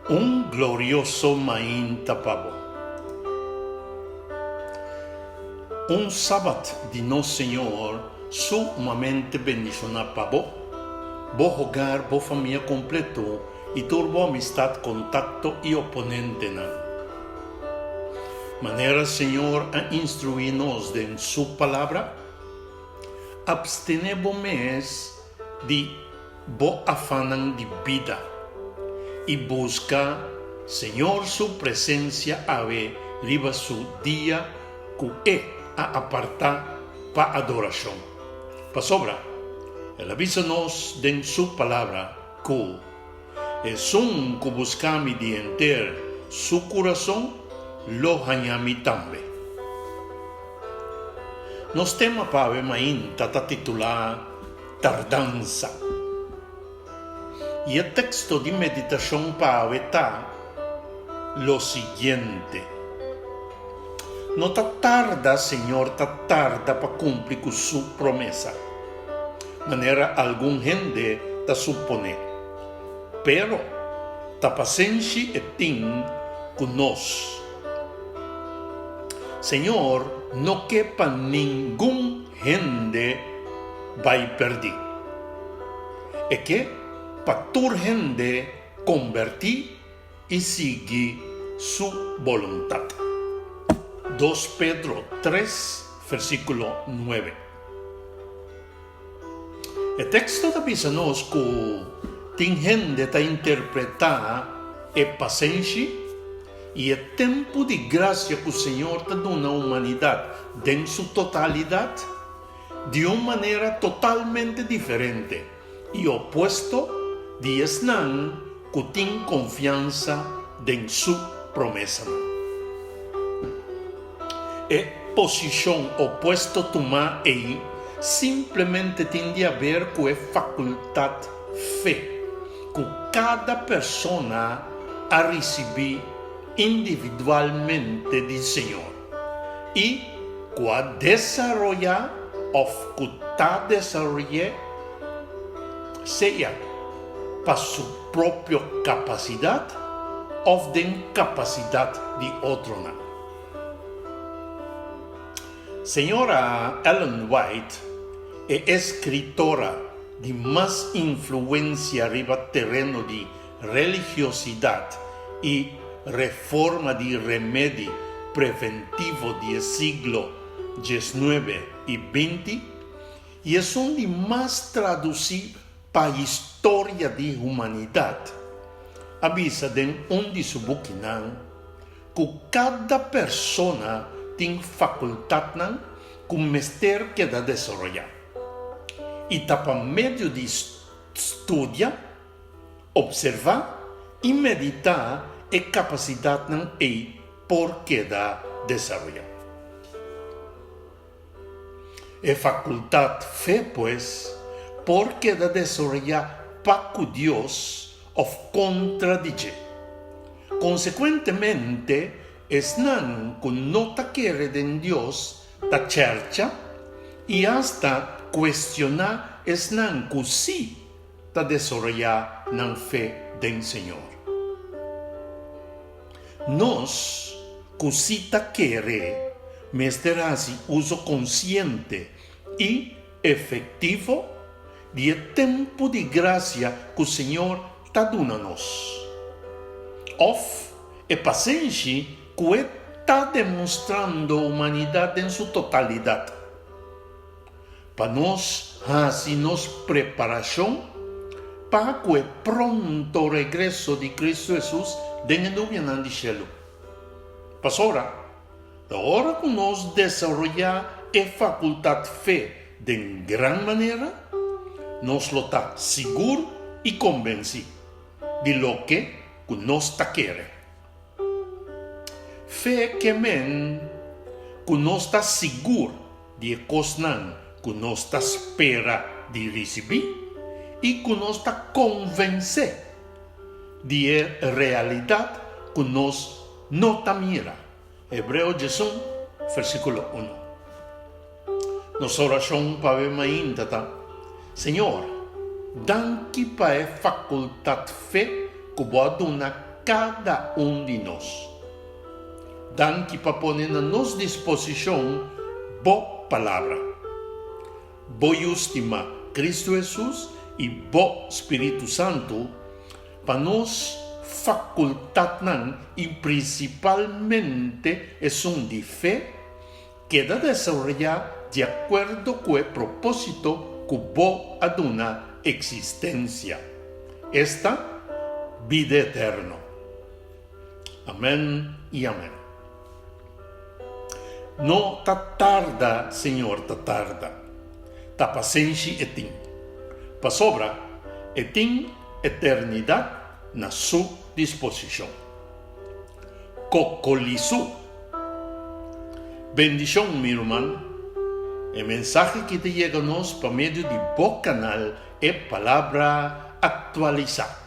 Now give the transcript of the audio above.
Un glorioso main tapabo. Un sábado de nosso Senhor, sumamente bendicionado pabo, bo hogar, bo família completo e turbo amistad, contacto e oponente na. Maneira Senhor a instruir-nos de sua palavra, abstenebo-mes de bo afanan de vida e busca, Senhor, sua presença ave riba su dia que a apartar para adoração. Para sobra, ele avisa-nos de sua palavra que é que buscamos de enter su coração, lo hanyami também. Nos tema para main tata titular tardança. E o texto de meditação para está lo siguiente. No ta tarda, Senhor, ta tarda para cumprir com sua promessa. Maneira algum gente ta supone. Pero ta paciência e tem conosco. Senhor, não quer para nenhum gente vai perder. É que para toda gente convertir e seguir sua vontade. 2 Pedro 3, versículo 9. O texto avisa-nos que tem gente a interpretar a paciência e o tempo de graça que o Senhor está dando à humanidade em sua totalidade de uma maneira totalmente diferente e oposto de esnan que tem confiança em sua promessa. A posição oposta tomar aí simplesmente tem a ver com a faculdade fé que cada pessoa a receber individualmente do Senhor e com a desarrollar ou que está desarrollar seja para sua própria capacidade ou de capacidade de outro. Senhora Ellen White é escritora de mais influência arriba terreno de religiosidade e reforma de remédio preventivo do século XIX e XX e é um de mais traduzido para a história da humanidade. Avisa de de seu buquinan que cada pessoa tem faculdade com mestre que dá desenvolver. E para meio de estudar, observar e meditar a capacidade e por que dá desenvolver. A faculdade fé, pois, porque dá desenvolver para que Deus o contradice. Consequentemente, esnan que não quer de Deus da cerca e hasta questionar esnan que sim está desenvolver na fé do Senhor. Nós que sim está querer, mas terá uso consciente e efetivo de tempo de graça que o Senhor está dando a nós. Of e paciência que está demonstrando a humanidade em sua totalidade. Para nós, assim, nossa preparação para que o pronto regresso de Cristo Jesus dentro do céu. Pastora, da hora que nós desenvolver a faculdade fé de grande maneira, nós lo está seguro e convencido de lo que nós está querendo. Fé que nós está seguro de coisas que nós está espera de receber e que nós está convencido de realidade que nós não está mira. Hebreu 11, versículo 1. Nossa oração para ver ainda tá. Senhor, dá-me para a faculdade fé que vou dar cada de nós. Dan que para poner na nossa disposição boa palavra, boa estima Cristo Jesus e bom Espírito Santo para nós facultar e principalmente é de fé que dá desarrollar de acordo com o propósito que vos aduna existência. Esta vida eterna. Amém e amém. Não tá tarda, Senhor, tá tarda. Tá paciência e tem. Para sobra, e tem eternidade na sua disposição. Cocoliçu. Bendição, meu irmão. O mensagem que te chega a nós por meio de bom canal é palavra atualizada.